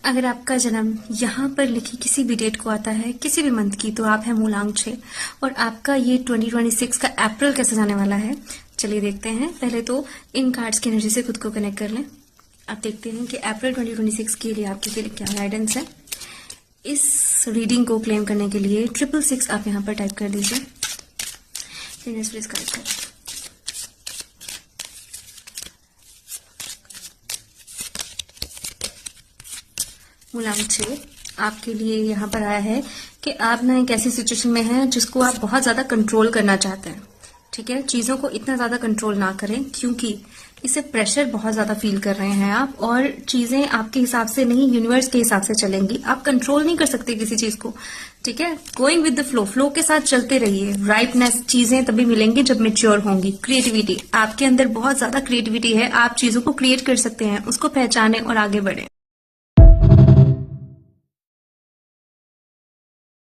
अगर आपका जन्म यहाँ पर लिखी किसी भी डेट को आता है, किसी भी मंथ की, तो आप हैं मूलांक 6 और आपका ये 2026 का अप्रैल कैसे जाने वाला है, चलिए देखते हैं। पहले तो इन कार्ड्स की एनर्जी से खुद को कनेक्ट कर लें। आप देखते हैं कि अप्रैल 2026 के लिए आपके लिए क्या गाइडेंस है। इस रीडिंग को क्लेम करने के लिए 666 आप यहाँ पर टाइप कर दीजिए। प्लीज गाइड करें। मूलांक 6 आपके लिए यहाँ पर आया है कि आप ना एक ऐसी सिचुएशन में हैं जिसको आप बहुत ज्यादा कंट्रोल करना चाहते हैं। ठीक है, चीजों को इतना ज्यादा कंट्रोल ना करें क्योंकि इससे प्रेशर बहुत ज्यादा फील कर रहे हैं आप, और चीजें आपके हिसाब से नहीं, यूनिवर्स के हिसाब से चलेंगी। आप कंट्रोल नहीं कर सकते किसी चीज को। ठीक है, going with the flow, flow के साथ चलते रहिए। राइटनेस चीजें तभी मिलेंगी जब मेच्योर होंगी। क्रिएटिविटी, आपके अंदर बहुत ज्यादा क्रिएटिविटी है, आप चीजों को क्रिएट कर सकते हैं, उसको पहचानें और आगे बढ़ें।